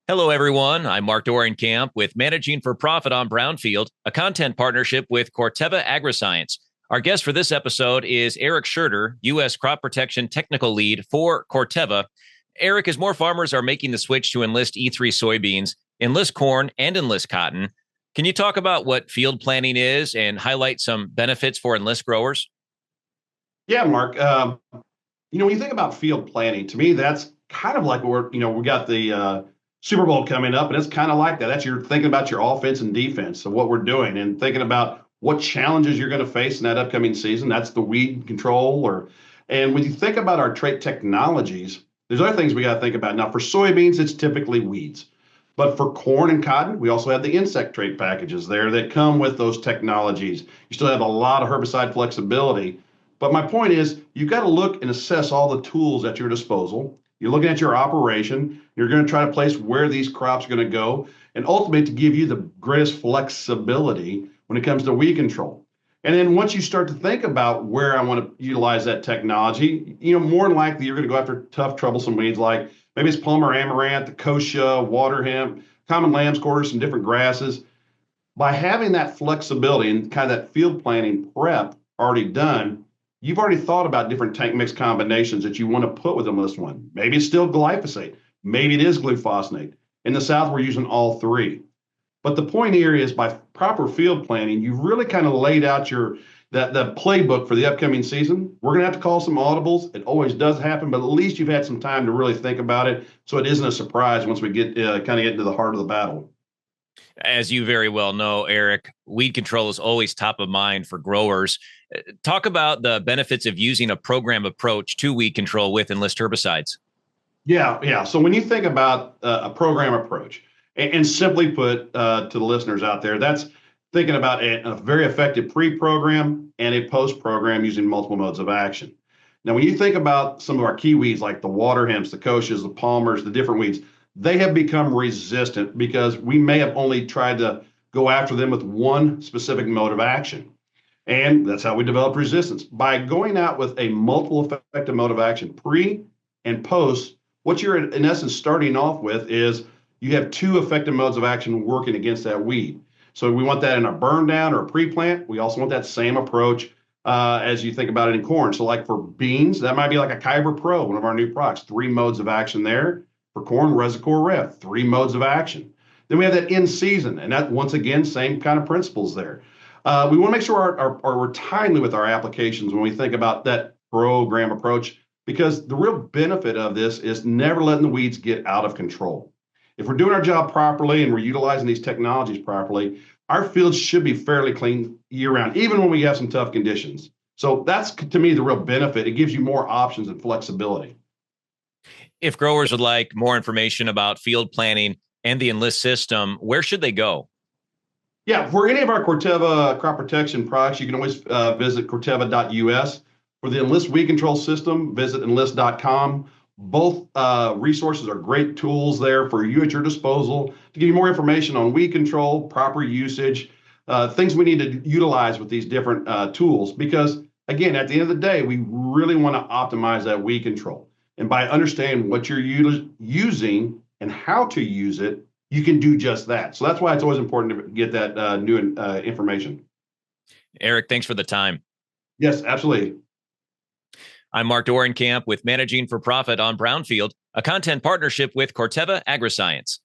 Hello, everyone. I'm Mark Dorenkamp with Managing for Profit on Brownfield, a content partnership with Corteva Agriscience. Our guest for this episode is Eric Scherder, U.S. Crop Protection Technical Lead for Corteva. Eric, as more farmers are making the switch to Enlist E3 soybeans, Enlist corn, and Enlist cotton, can you talk about what field planning is and highlight some benefits for Enlist growers? Yeah, Mark. When you think about field planning, to me, that's kind of like we got the Super Bowl coming up, and it's kind of like that. That's you're thinking about your offense and defense of what we're doing and thinking about what challenges you're going to face in that upcoming season. That's the weed control, and when you think about our trait technologies, there's other things we got to think about. Now, for soybeans, it's typically weeds. But for corn and cotton, we also have the insect trait packages there that come with those technologies. You still have a lot of herbicide flexibility. But my point is, you've got to look and assess all the tools at your disposal. You're looking at your operation. You're going to try to place where these crops are going to go, and ultimately to give you the greatest flexibility when it comes to weed control. And then once you start to think about where I want to utilize that technology, more than likely you're going to go after tough, troublesome weeds like maybe it's Palmer amaranth, the kochia, water hemp, common lamb's quarter, some different grasses. By having that flexibility and kind of that field planning prep already done, you've already thought about different tank mix combinations that you want to put within this one. Maybe it's still glyphosate. Maybe it is glufosinate. In the South, we're using all three. But the point here is by proper field planning, you've really kind of laid out the playbook for the upcoming season. We're going to have to call some audibles. It always does happen, but at least you've had some time to really think about it, so it isn't a surprise once we get kind of get into the heart of the battle. As you very well know, Eric, weed control is always top of mind for growers. Talk about the benefits of using a program approach to weed control with Enlist herbicides. Yeah. So when you think about a program approach, and simply put to the listeners out there, that's thinking about a very effective pre-program and a post-program using multiple modes of action. Now, when you think about some of our key weeds like the water hemps, the kochias, the palmers, the different weeds, they have become resistant because we may have only tried to go after them with one specific mode of action. And that's how we develop resistance. By going out with a multiple effective mode of action, pre and post, what you're in essence starting off with is you have two effective modes of action working against that weed. So we want that in a burn down or a pre-plant. We also want that same approach as you think about it in corn. So like for beans, that might be like a Kyber Pro, one of our new products, three modes of action there. For corn, Resicor Rev, three modes of action. Then we have that in season, and that once again, same kind of principles there. We want to make sure we're timely with our applications when we think about that program approach, because the real benefit of this is never letting the weeds get out of control. If we're doing our job properly and we're utilizing these technologies properly, our fields should be fairly clean year round, even when we have some tough conditions. So that's, to me, the real benefit. It gives you more options and flexibility. If growers would like more information about field planning and the Enlist system, where should they go? Yeah, for any of our Corteva crop protection products, you can always visit corteva.us. For the Enlist weed control system, visit enlist.com. Both resources are great tools there for you at your disposal to give you more information on weed control, proper usage, things we need to utilize with these different tools. Because, again, at the end of the day, we really want to optimize that weed control. And by understanding what you're using and how to use it, you can do just that. So that's why it's always important to get that new information. Eric, thanks for the time. Yes, absolutely. I'm Mark Dorenkamp with Managing for Profit on Brownfield, a content partnership with Corteva Agriscience.